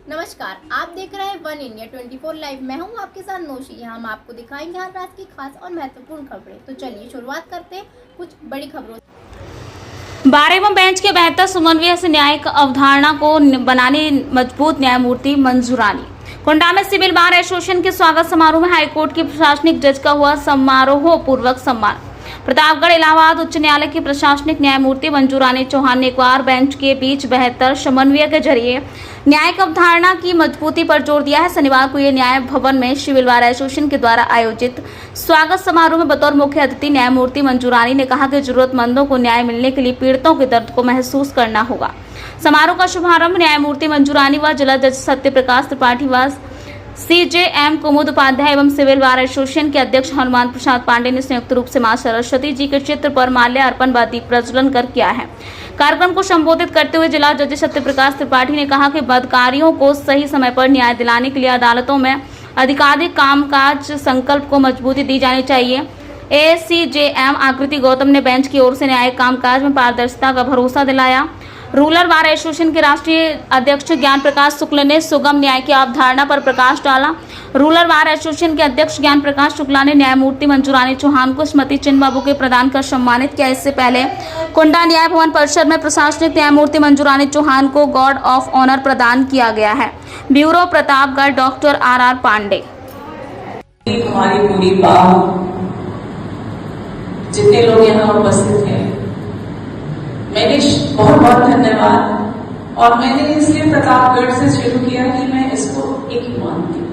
नमस्कार, आप देख रहे हैं वन इंडिया 24 लाइव। मैं हूं आपके साथ नौशी। हम आपको दिखाएंगे हर रात की खास और महत्वपूर्ण खबरें। तो चलिए शुरुआत करते हैं कुछ बड़ी खबरों से। बार एवं बेंच के बेहतर समन्वय से न्यायिक अवधारणा को बनाने मजबूत न्यायमूर्ति मंजूरानी। कोंडा में सिविल बार एसोसिएशन के स्वागत समारोह में हाईकोर्ट के प्रशासनिक जज का हुआ समारोह पूर्वक सम्मान। प्रतापगढ़ इलाहाबाद उच्च न्यायालय की प्रशासनिक न्यायमूर्ति मंजूरानी चौहान ने एक बार बेंच के बीच बेहतर समन्वय के जरिए न्यायिक अवधारणा की मजबूती पर जोर दिया है। शनिवार को ये न्याय भवन में सिविल बार एसोसिएशन के द्वारा आयोजित स्वागत समारोह में बतौर मुख्य अतिथि न्यायमूर्ति मंजूरानी ने कहा कि जरूरतमंदों को न्याय मिलने के लिए पीड़ितों के दर्द को महसूस करना होगा। समारोह का शुभारंभ न्यायमूर्ति मंजूरानी व जिला जज सत्य प्रकाश त्रिपाठी व CJM कुमुद उपाध्याय एवं सिविल बार एसोसिएशन के अध्यक्ष हनुमान प्रसाद पांडे ने संयुक्त रूप से मां सरस्वती जी के चित्र पर माल्य अर्पण व दीप प्रज्वलन कर किया है। कार्यक्रम को संबोधित करते हुए जिला जज सत्य प्रकाश त्रिपाठी ने कहा कि बदकारियों को सही समय पर न्याय दिलाने के लिए अदालतों में अधिकाधिक कामकाज संकल्प को मजबूती दी जानी चाहिए। CJM आकृति गौतम ने बेंच की ओर से न्यायिक कामकाज में पारदर्शिता का भरोसा दिलाया। रूरल बार एसोसिएशन के राष्ट्रीय अध्यक्ष ज्ञान प्रकाश शुक्ल ने सुगम न्याय की अवधारणा पर प्रकाश डाला। रूरल बार एसोसिएशन के अध्यक्ष ज्ञान प्रकाश शुक्ला ने न्यायमूर्ति मंजूरानी चौहान को स्मृति चिन्ह बाबू के प्रदान कर सम्मानित किया। इससे पहले कोंडा न्याय भवन परिसर में प्रशासनिक न्यायमूर्ति मंजूरानी चौहान को गॉर्ड ऑफ ऑनर प्रदान किया गया है। Bureau Pratapgarh doctor RR Pandey. हमारी पूरी बात जितने लोग यहाँ उपस्थित हैं, मैंने बहुत बहुत धन्यवाद। और मैंने इसलिए प्रतापगढ़ से शुरू किया कि मैं इसको एक ही मानती हूँ।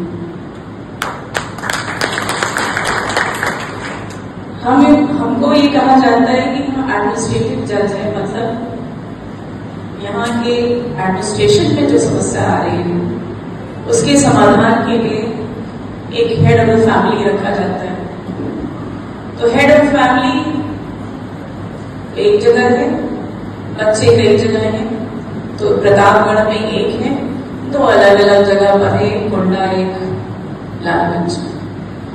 हमको ये कहा जाता है कि हम एडमिनिस्ट्रेटिव जज है, मतलब यहाँ के एडमिनिस्ट्रेशन में जो समस्या आ रही है उसके समाधान के लिए एक हेड ऑफ द फैमिली रखा जाता है। तो हेड ऑफ फैमिली एक जगह है, बच्चे कई जगह हैं, तो प्रतापगढ़ में एक है, दो अलग अलग जगह पर है, कोंडा एक लालगंज।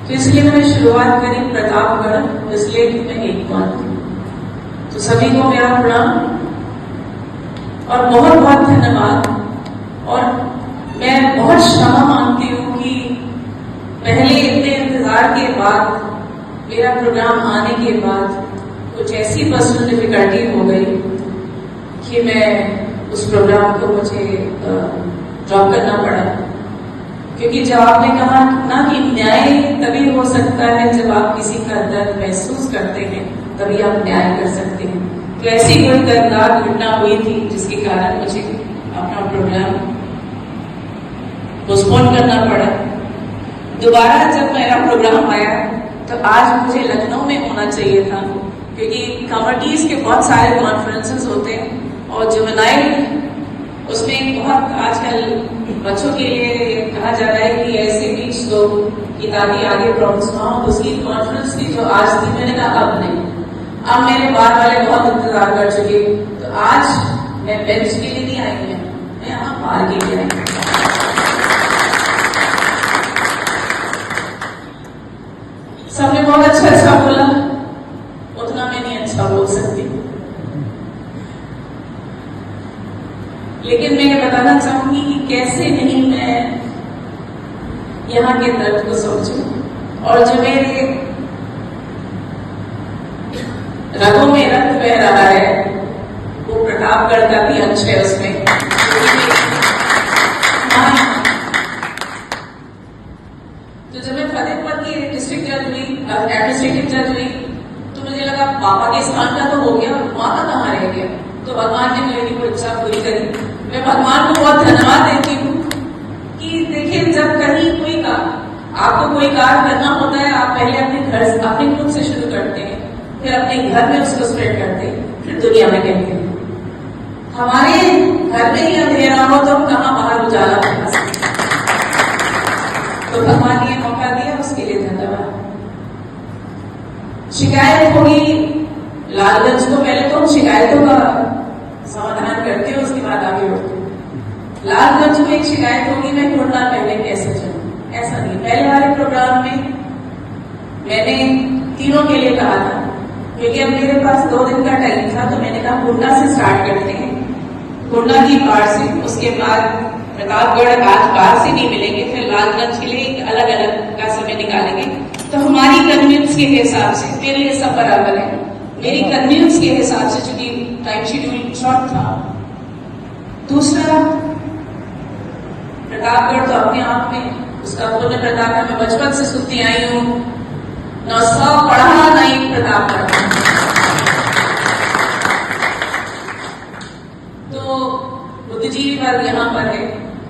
तो इसलिए मैंने शुरुआत करी प्रतापगढ़, इसलिए कि मैं एक मानती हूँ। तो सभी को मेरा प्रणाम और बहुत बहुत धन्यवाद। और मैं बहुत क्षमा मांगती हूँ कि पहले इतने इंतजार के बाद, मेरा प्रोग्राम आने के बाद कुछ ऐसी पर्सनल डिफिकल्टी हो गई कि मैं उस प्रोग्राम को मुझे ड्रॉप करना पड़ा। क्योंकि जब आपने कहा ना कि न्याय तभी हो सकता है जब आप किसी का दर्द महसूस करते हैं, तभी आप न्याय कर सकते हैं। तो ऐसी कोई दर्दनाक घटना हुई थी जिसके कारण मुझे अपना प्रोग्राम पोस्टपोन करना पड़ा। दोबारा जब मेरा प्रोग्राम आया तो आज मुझे लखनऊ में होना चाहिए था, क्योंकि कमिटीज के बहुत सारे कॉन्फ्रेंसेस होते हैं और जुवेनाइल उसमें बहुत आजकल बच्चों के लिए कहा जा रहा है कि ऐसे बीच दो कि ताकि आगे प्रॉब्लम्स ना हो। उसकी कॉन्फ्रेंस थी जो आज थी, मैंने कहा अब नहीं, अब मेरे बार वाले बहुत इंतजार कर चुके। तो आज मैं बेंच के लिए नहीं आई, मैं यहाँ बाहर के लिए आई। सबने बहुत अच्छा बोला, उतना मैं नहीं अच्छा बोल सकती, लेकिन मैं ये बताना चाहूंगी कि कैसे नहीं मैं यहाँ के दर्द को समझूं। और जो मेरे रगों में रक्त बह रहा है वो प्रतापगढ़ का भी अंश है उसमें। तो जब मैं फतेहपुर की डिस्ट्रिक्ट जज हुई, एडमिनिस्ट्रेटिव जज हुई, तो मुझे लगा पापा के स्थान का तो हो गया, माँ का कहाँ रह गया। तो भगवान ने मेरी वो इच्छा पूरी करी। मैं भगवान को बहुत धन्यवाद देती हूँ कि देखिए, जब कहीं कोई आपको कोई कार्य करना होता है, आप पहले अपने घर, अपने खुद से शुरू करते हैं, फिर अपने घर में उसको स्प्रेड करते हैं, फिर दुनिया में कहते हैं। हमारे घर में ही अंधेरा हो तो हम कहाँ बाहर उजाला बना सकते। तो भगवान ने मौका दिया, उसके लिए धन्यवाद। शिकायत होगी लालगंज को, पहले तो शिकायतों का समाधान करते हो, उसके बाद आगे बढ़ते हो। लालगंज में एक शिकायत होगी, मैं कोंडा पहले कैसे चलूं, ऐसा नहीं। पहले वाले प्रोग्राम में मैंने तीनों के लिए कहा था, क्योंकि अब मेरे पास 2 दिन का टाइम था, तो मैंने कहा कोंडा से स्टार्ट करते हैं, कोंडा की बाढ़ से, उसके बाद प्रतापगढ़ आज कार से नहीं मिलेंगे, फिर लालगंज के लिए एक अलग अलग का समय निकालेंगे। तो हमारी कन्वीनियंस के हिसाब से, मेरे लिए सब बराबर है, मेरी कन्वीनियंस के हिसाब से, चूंकि टाइम शेड्यूल शॉर्ट था। दूसरा, प्रतापगढ़ तो अपने आप में उसका पुण्य प्रताप है, मैं बचपन से सुनती आई हूँ, 900 पढ़ा नहीं प्रतापगढ़। तो बुद्धिजीवी वर्ग यहाँ पर है,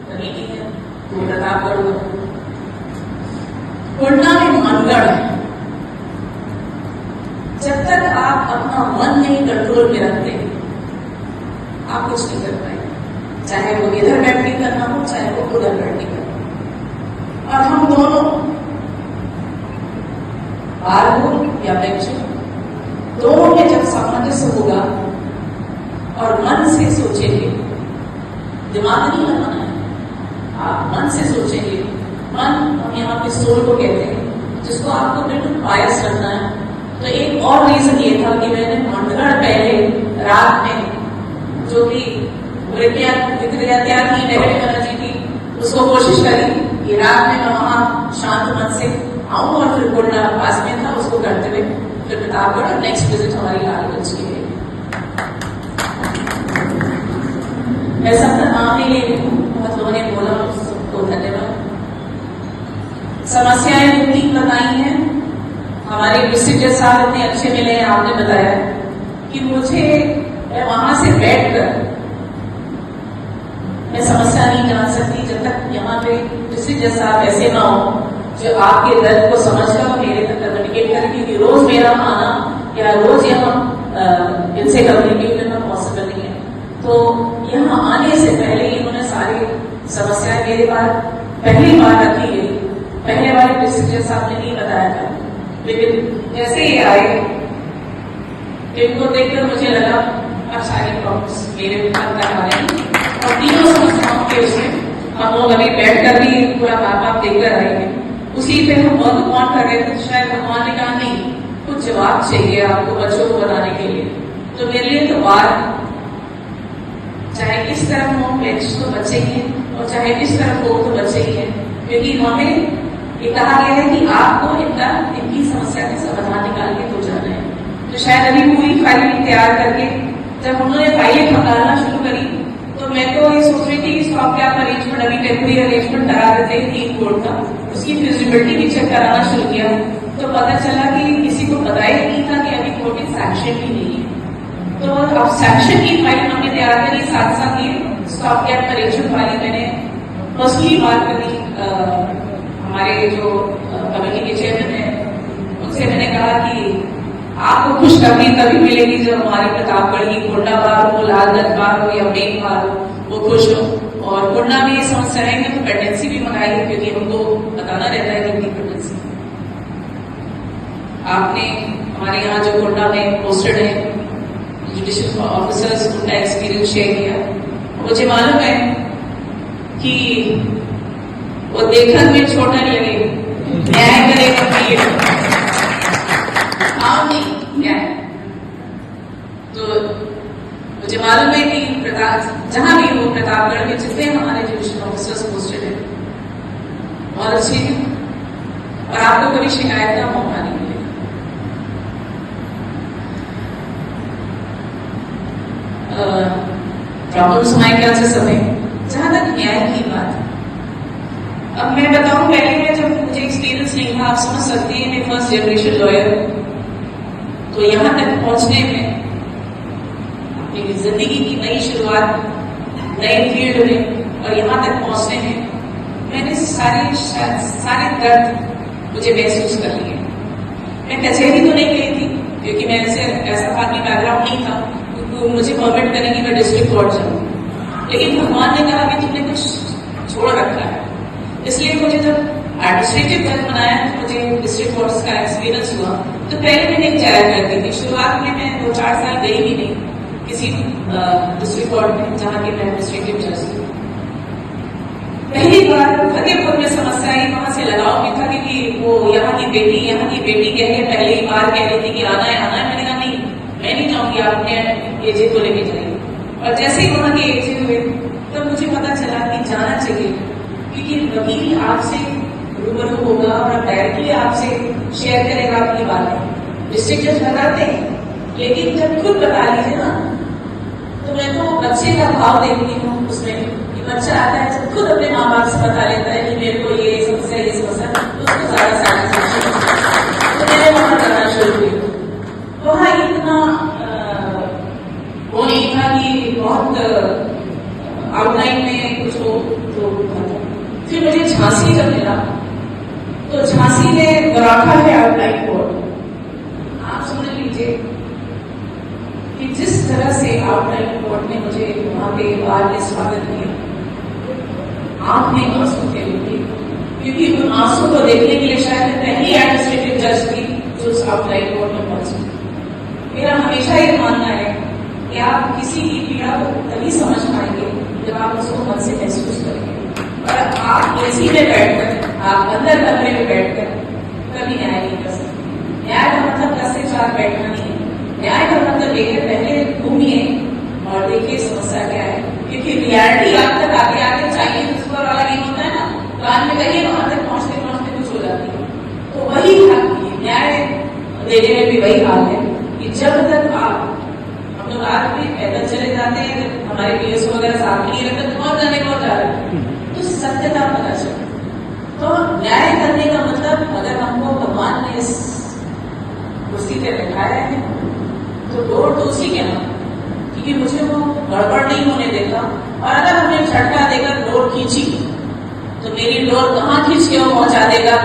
कहीं नहीं है, तो प्रतापगढ़ हुआ। कुंडा में मनगढ़ है। जब तक आप अपना मन नहीं कंट्रोल में रखते, आप कुछ नहीं कर पाएंगे, चाहे वो इधर बैठ के करना हो, चाहे वो उधर बैठ के करना हो। और हम दोनों, बार हो या बेंच, दोनों में जब सामंजस्य होगा और मन से सोचेंगे, दिमाग नहीं लगाना है, आप मन से सोचेंगे। मन हम यहाँ पे सोल को कहते हैं, जिसको आपको बिल्कुल बायस रखना है। तो एक और रीजन ये था कि मैंने मंडगढ़ पहले रात में, जो कि विक्रिया थी, नेगेटिव एनर्जी थी, उसको कोशिश करी कि रात में मैं वहां शांत मन से आऊं, और फिर कुंडा पास में था, उसको करते हुए फिर प्रतापगढ़ और नेक्स्ट विजिट हमारी लालगंज की है। मैं सबका नाम नहीं ले रही हूँ, बहुत लोगों ने बोला, सबको धन्यवाद। समस्याएं मुक्ति बताई हैं, हमारे डिस्ट्रिक्ट साहब इतने अच्छे मिले हैं, आपने बताया कि मुझे वहां से बैठकर मैं समस्या नहीं जान सकती जब तक यहाँ पे डिस्ट्रिक्ट साहब ऐसे ना हो जो आपके दर्द को समझकर मेरे तक कम्युनिकेट करें, क्योंकि रोज मेरा आना या रोज यहाँ इनसे कम्युनिकेट करना पॉसिबल नहीं है। तो यहाँ आने से पहले इन्होंने सारी समस्याएं मेरे पास पहली बार रखी गई, पहले वाले डिस्ट्रिक्ट साहब ने नहीं बताया था, लेकिन जैसे ही आए इनको देखकर मुझे लगा अब सारे प्रॉब्लम्स मेरे अंदर आ रहे हैं, और तीनों समस्याओं के उसमें हम लोग अभी बैठ कर भी पूरा बाप देखकर आएंगे। उसी पे हम वर्क ऑन कर रहे थे, शायद भगवान ने कहा नहीं, कुछ जवाब चाहिए आपको बच्चों को बताने के लिए। तो मेरे लिए तो बात, चाहे किस तरफ हो बेंच तो बच्चे ही हैं, और चाहे किस तरफ हो तो बच्चे ही हैं, क्योंकि हमें ये कहा गया है कि आपको इनकी समस्या का समाधान निकाल के तो जाना है। तो शायद अभी पूरी फाइल तैयार करके जब उन्होंने फाइलें खंगालना शुरू करी, तो मैं तो ये सोच रही थी कि स्टॉप गैप अरेंजमेंट, अभी टेम्पररी अरेंजमेंट करा देते हैं 3 करोड़ का, उसकी फिजिबिलिटी भी चेक कराना शुरू किया, तो पता चला कि किसी को पता ही नहीं था कि अभी कोर्ट सैंक्शन ही नहीं है। तो अब सैंक्शन की फाइल हमने तैयार करी, साथ साथ ये स्टॉप गैप अरेंजमेंट वाली मैंने पर्सनली बात करी हमारे जो कमेटी के चेयरमैन है उनसे, मैंने कहा कि आपको खुशखबरी तभी मिलेगी जब हमारे प्रतापगढ़ की कुंडा बार हो, लालगंज बार हो या मेन बार हो, वो खुश हो। और कुंडा में ये समस्या है कि तो पेंडेंसी भी मंगाई है, क्योंकि हमको बताना रहता है कितनी पेंडेंसी। आपने हमारे यहाँ जो कुंडा में पोस्टेड है जुडिशियल ऑफिसर्स, उनका एक्सपीरियंस शेयर किया। मुझे मालूम है कि वो देखने में छोटा लगे, न्याय करेगा नहीं न्याय। तो मुझे मालूम है कि जहां भी हो प्रतापगढ़ में जितने हमारे जुडिशियल ऑफिसर्स पोस्टेड है बहुत अच्छे हैं, और आपको कभी शिकायत का मौका नहीं मिलेगा। प्रॉब्लम्स हमारे ख्याल से समय, जहां तक न्याय की बात, अब मैं बताऊं, पहले में जब मुझे एक्सपीरियंस नहीं था, आप समझ सकते हैं, मैं फर्स्ट जनरेशन लॉयर, तो यहाँ तक पहुंचने में अपनी जिंदगी की नई शुरुआत नए फील्ड में, और यहाँ तक पहुंचने में मैंने सारे दर्द मुझे महसूस कर लिए। मैं कचहरी तो नहीं गई थी, क्योंकि मैं ऐसा आदमी बैकग्राउंड नहीं था तो मुझे परमिट करने की मैं डिस्ट्रिक्ट कोर्ट जाऊँ, लेकिन भगवान ने कहा कि तुमने कुछ छोड़ रखा है, इसलिए मुझे जब एडमिनिस्ट्रेटिव जज बनाया तो मुझे डिस्ट्रिक्ट कोर्ट का एक्सपीरियंस हुआ। तो पहले मैं नहीं जाया करती थी, शुरुआत में मैं 2-4 साल गई भी नहीं किसी डिस्ट्रिक्ट कोर्ट में जहाँ के मैं एडमिनिस्ट्रेटिव जज थी। पहली बार फतेहपुर में समस्या आई, वहां से लगाव भी था, क्योंकि वो यहाँ की बेटी कह के पहले ही बार कह रही थी कि आना है। मैंने कहा नहीं, मैं नहीं चाहूंगी, आप अपने एजे को लेके जाइए। और जैसे ही वहां के एजे हुए तब मुझे पता चला कि जाना चाहिए, क्योंकि वकील आपसे रूबरू होगा और डायरेक्टली आपसे शेयर करेगा अपनी बातें। डिस्ट्रिक्ट जज बताते हैं, लेकिन जब खुद बता लीजिए ना, तो मैं तो बच्चे का भाव देखती हूँ उसमें कि बच्चा आता है जब खुद अपने माँ बाप से बता लेता है कि मेरे को ये समस्या, तो उसको ज्यादा तो मैंने वहां करना शुरू किया। वहां इतना वो नहीं था कि बहुत आउटलाइन में कुछ हो। तो फिर मुझे झांसी जब मिला, तो झांसी में गराखा है आउटलाइन कोर्ट। आप समझ लीजिए कि जिस तरह से आउटलाइन कोर्ट ने मुझे वहां पे बार में स्वागत किया, आंख में आंसू थे उनके, क्योंकि उन आंसू को देखने के लिए शायद मैं पहली एडमिनिस्ट्रेटिव जज थी जो उस आउटलाइन कोर्ट में पहुंची। मेरा हमेशा ये मानना है कि आप किसी की पीड़ा को तभी समझ पाएंगे जब आप उसको मन से महसूस करेंगे। और आप एसी में बैठकर, आप अंदर कमरे में बैठकर कभी न्याय नहीं कर सकते। न्याय का मतलब 10 से 4 बैठना नहीं है। न्याय का मतलब ये है पहले घूमिए और देखिए समस्या क्या है, क्योंकि रियलिटी आप तक आगे आगे चाहिए। दूसरा वाला ये होता है ना, कान में कहिए, वहां तक पहुंचते पहुंचते कुछ हो जाती है। तो वही न्याय देने में भी वही हाल है कि जब तक आप, हम लोग आज भी पैदल चले जाते हैं, हमारे पीएस वगैरह साथ में नहीं रहते, कौन जाने को जा रहे हैं, तो सत्यता पता चले। तो न्याय करने का मतलब, अगर हमको भगवान ने इस कुर्सी पे बैठाया है तो डोर तो उसी के नाम, क्योंकि मुझे वो गड़बड़ नहीं होने देता। और अगर हमने झटका देकर डोर खींची तो मेरी डोर कहाँ खींच के वो पहुंचा देगा,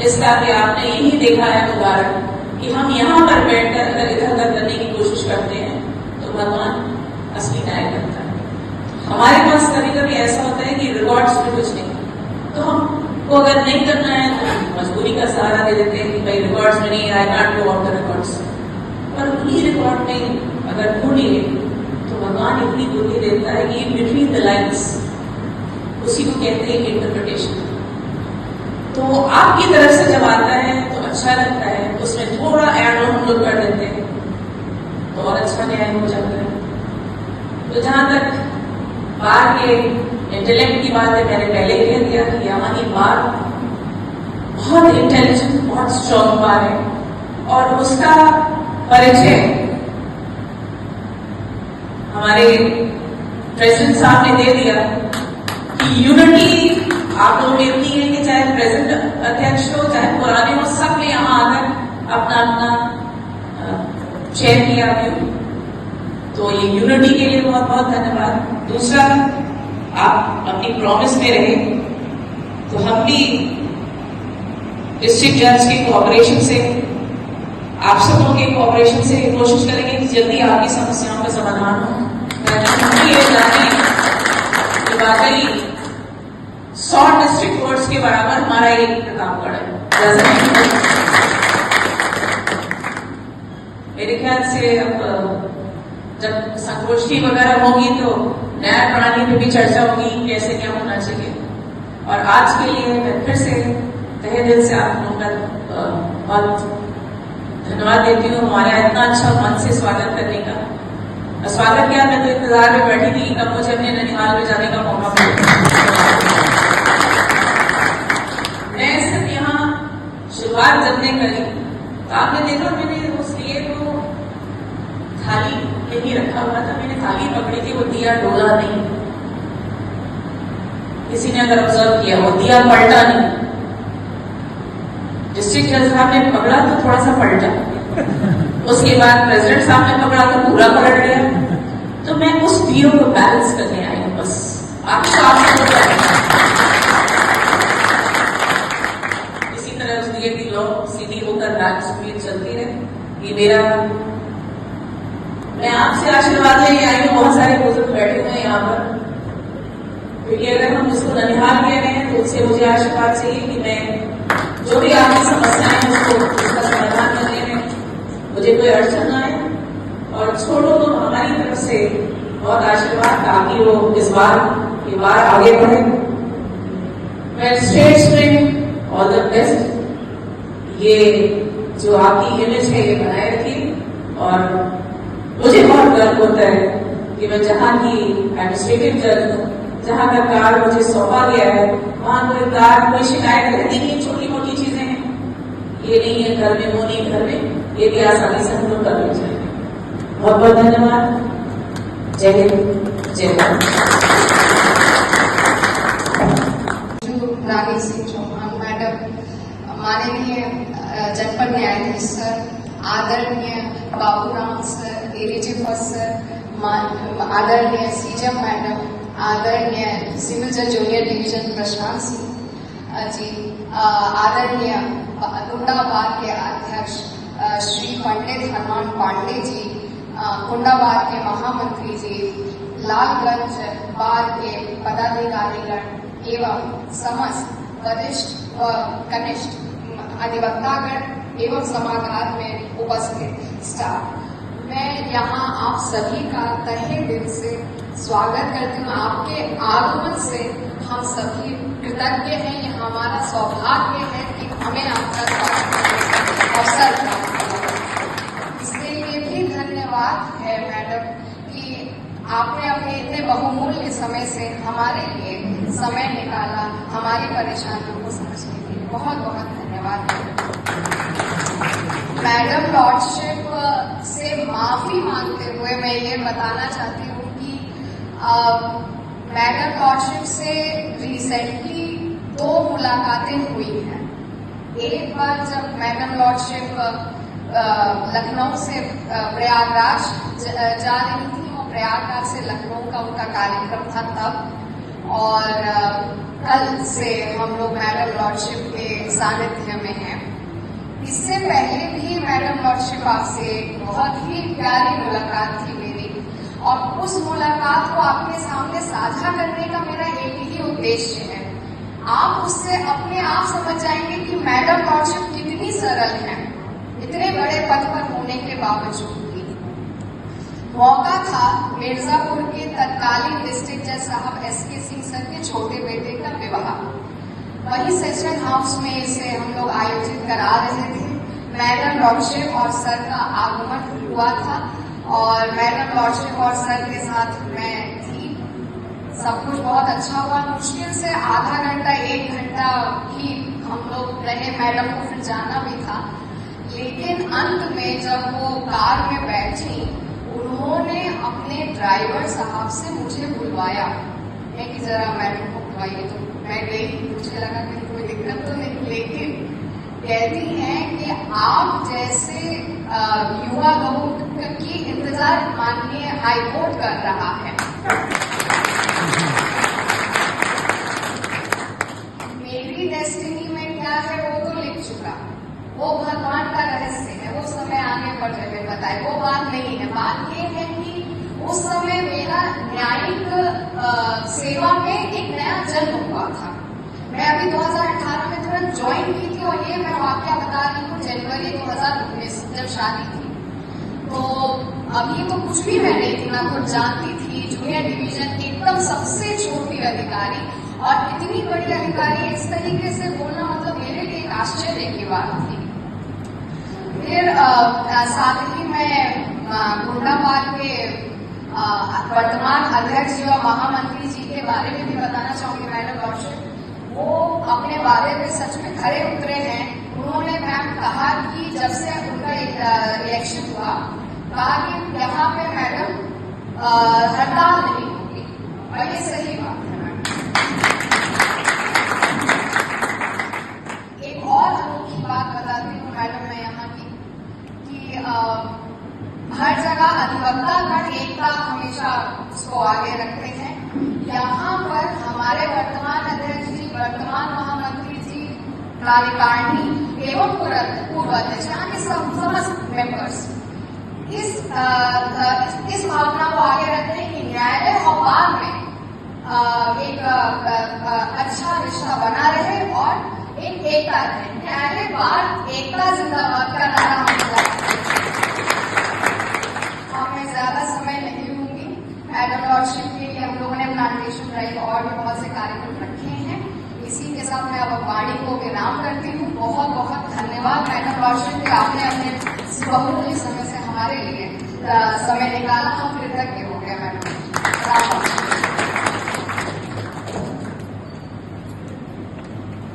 इसका कि आपने यही देखा है उदाहरण कि हम यहाँ पर बैठकर अगर इधर उधर करने की कोशिश करते हैं तो भगवान असली न्याय करता है। हमारे पास कभी कभी ऐसा होता है कि रिकॉर्ड्स में कुछ नहीं, तो हमको अगर नहीं करना है तो मजबूरी का सहारा दे देते हैं कि भाई रिकॉर्ड्स में नहीं, I can't go out the records. पर उन्हीं रिकॉर्ड में अगर ढूंढिए तो भगवान इतनी बुद्धि देता है कि बिटवीन द लाइन्स, उसी को कहते हैं इंटरप्रिटेशन। तो आपकी तरफ से जब आता है तो अच्छा लगता है, उसमें थोड़ा ऐड ऑन हम लोग कर देते हैं तो और अच्छा न्याय हो जाता है। तो जहां तक बार के इंटेलेक्ट की बात है, मैंने पहले कह दिया कि यहाँ की बात बहुत इंटेलिजेंट, बहुत स्ट्रॉन्ग बार है, और उसका परिचय हमारे प्रेसिडेंट साहब ने दे दिया कि यूनिटी आप लोग देखती हैं कि चाहे प्रेसिडेंट अध्यक्ष हो चाहे पुराने हो, सब ने यहाँ आकर अपना अपना शेयर किया है। तो ये यूनिटी के लिए बहुत बहुत धन्यवाद। दूसरा, आप अपनी प्रॉमिस में रहे, तो हम भी डिस्ट्रिक्ट जज के कोऑपरेशन से, आप सबों के कोऑपरेशन से कोशिश करेंगे कि जल्दी आपकी समस्याओं का समाधान हो। मैं ये जाने कि वाकई 100 डिस्ट्रिक्ट कोर्ट्स के बराबर हमारा एक प्रतापगढ़ है। मेरे ख्याल से अब जब संगोष्ठी वगैरह होगी तो न्याय प्रणाली पे भी चर्चा होगी, कैसे क्या होना चाहिए। और आज के लिए मैं फिर से तहे दिल से आप लोगों का बहुत धन्यवाद देती हूँ, हमारे इतना अच्छा मन से स्वागत करने का। स्वागत क्या, मैं तो इंतजार में बैठी थी कब मुझे अपने ननिहाल में जाने का मौका मिले। मैं सिर्फ यहाँ शुरुआत जब ने करी तो आपने देखा मैंने उस लिए तो थाली नहीं रखा हुआ था, मैंने थाली पकड़ी थी, वो दिया डोला नहीं। किसी ने अगर ऑब्जर्व किया, वो दिया पलटा नहीं। डिस्ट्रिक्ट जज साहब ने पकड़ा तो थोड़ा सा पलटा, उसके बाद प्रेसिडेंट साहब ने पकड़ा तो पूरा पलट गया। तो मैं उस दियो को बैलेंस करने आई हूं, बस आपके साथ। इसी तरह उस दिए की लौ सीधी होकर राज्य चलती रहे। ये मेरा, मैं आपसे आशीर्वाद लेके आई हूँ। बहुत सारे बुजुर्ग बैठे हुए हैं यहाँ पर, क्योंकि अगर हम उसको ननिहाल कह रहे हैं तो उससे मुझे आशीर्वाद चाहिए कि मैं जो भी आपकी समस्याएं हैं उसको उसका समाधान करने में मुझे कोई अड़चन ना आए। और छोड़ो तो हमारी तरफ से बहुत आशीर्वाद ताकि वो इस बार ये बार आगे बढ़े। मैजिस्ट्रेट्स में ऑल द बेस्ट। ये जो आपकी इमेज है ये बनाए रखिए। और मुझे बहुत गर्व होता है कि मैं जहां की एडमिनिस्ट्रेटिव जज हूँ, जहाँ का कार्ड मुझे सौंपा गया है वहाँ कोई कार्ड कोई शिकायत रहती नहीं, छोटी मोटी चीजें हैं, ये नहीं है घर में, वो नहीं घर में, ये भी आसानी से हम लोग कर ले जाएंगे। बहुत बहुत धन्यवाद। जय हिंद, जय भारत। रानी सिंह चौहान मैडम, माननीय जनपद न्यायाधीश सर, आदरणीय Baburam sir, ADG first sir, आदरणीय सीजम मैडम, आदरणीय सिविल जज जूनियर डिवीजन प्रशांत सिंह जी, आदरणीय कुंडा बार के अध्यक्ष श्री पंडित हनुमान पांडे जी, कुंडा बार के महामंत्री जी, लालगंज बार के पदाधिकारीगण एवं समस्त वरिष्ठ व कनिष्ठ अधिवक्तागण एवं सभागार में उपस्थित स्टाफ, मैं यहाँ आप सभी का तहे दिल से स्वागत करती हूँ। आपके आगमन से हम सभी कृतज्ञ हैं। ये हमारा सौभाग्य है कि हमें आपका स्वागत करने का अवसर प्राप्त हुआ। इसके लिए भी धन्यवाद है मैडम कि आपने अपने इतने बहुमूल्य समय से हमारे लिए समय निकाला, हमारी परेशानियों को समझने के लिए बहुत बहुत धन्यवाद। मैडम लॉर्डशिप से माफी मांगते हुए मैं ये बताना चाहती हूँ कि मैडम लॉर्डशिप से रिसेंटली 2 मुलाकातें हुई हैं। एक बार जब मैडम लॉर्डशिप लखनऊ से प्रयागराज जा रही थी, और प्रयागराज से लखनऊ का उनका कार्यक्रम था तब, और कल से हम लोग मैडम लॉर्डशिप के सानिध्य में हैं। इससे पहले भी मैडम लॉर्डशिप आपसे बहुत ही प्यारी मुलाकात थी मेरी, और उस मुलाकात को आपके सामने साझा करने का मेरा एक ही उद्देश्य है। आप उससे अपने आप समझ जाएंगे कि मैडम लॉर्डशिप कितनी सरल है, इतने बड़े पद पर होने के बावजूद भी। मौका था मिर्जापुर के तत्कालीन डिस्ट्रिक्ट जज साहब SK सिंह सर के छोटे बेटे का विवाह, वही सेशन हाउस में इसे हम लोग आयोजित करा रहे थे। मैडम लॉर्डशिप और सर का आगमन हुआ था, और मैडम लॉर्डशिप और सर के साथ मैं थी। सब कुछ बहुत अच्छा हुआ। मुश्किल से आधा घंटा 1 घंटा ही हम लोग रहे, मैडम को फिर जाना भी था। लेकिन अंत में जब वो कार में बैठी, उन्होंने अपने ड्राइवर साहब से मुझे बुलवाया, मैं कि जरा मैडम को बुलवाइए। तो मैं गई, मुझे लगा कि कोई दिक्कत तो नहीं, लेकिन कहती हैं कि आप जैसे युवा लोग की इंतजार माननीय हाईकोर्ट कर रहा है। मेरी डेस्टिनी में क्या है वो तो लिख चुका, वो भगवान का रहस्य है, वो समय आने पर जगह बताए, वो बात नहीं है। बात ये है कि उस समय मेरा न्यायिक सेवा में एक नया जन्म हुआ था। मैं अभी 2018 में तुरंत ज्वाइन की थी, और ये मैं वाकया बता रही हूँ जनवरी 2019 जब शादी थी। तो अभी तो कुछ भी मैं नहीं थी, ना कुछ जानती थी। जूनियर डिवीजन एकदम सबसे छोटी अधिकारी, और इतनी बड़ी अधिकारी इस तरीके से बोलना मतलब मेरे लिए एक आश्चर्य की बात थी। फिर साथ ही मैं गुंडाबाद के वर्तमान अध्यक्ष जी और महामंत्री जी के बारे में भी बताना चाहूंगी। मैडम लॉर्डशिप वो अपने बारे में सच में खरे उतरे हैं। उन्होंने मैम कहा कि जब से उनका इलेक्शन हुआ, कहा कि यहाँ पे मैडम हड़ताल नहीं होगी, और ये सही बात है। एक और अनोखी बात बताती हूँ मैडम मैं यहाँ की, कि हर जगह अधिवक्तागण एकता हमेशा उसको आगे रखते हैं। यहाँ पर हमारे वर्तमान अध्यक्ष जी, वर्तमान महामंत्री जी, कार्यकारिणी एवं पूर्व अध्यक्ष, यहाँ के समस्त मेंबर्स इस भावना को आगे रखते हैं कि न्यायालय और बार में एक अच्छा रिश्ता बना रहे और एक एकता रहे। न्यायालय बार एकता जिंदाबाद का नारा हम मैं ज्यादा समय नहीं लूंगी। मैडम लॉर्डशिप के लिए हम लोगों ने प्लांटेशन ड्राइव और भी बहुत से कार्यक्रम रखे हैं। इसी के साथ मैं अब वाणी को विराम करती हूँ। बहुत बहुत धन्यवाद मैडम लॉर्डशिप के, आपने अपने बहुमूल्य समय से हमारे लिए समय निकाला, हम कृतज्ञ हो गए मैडम।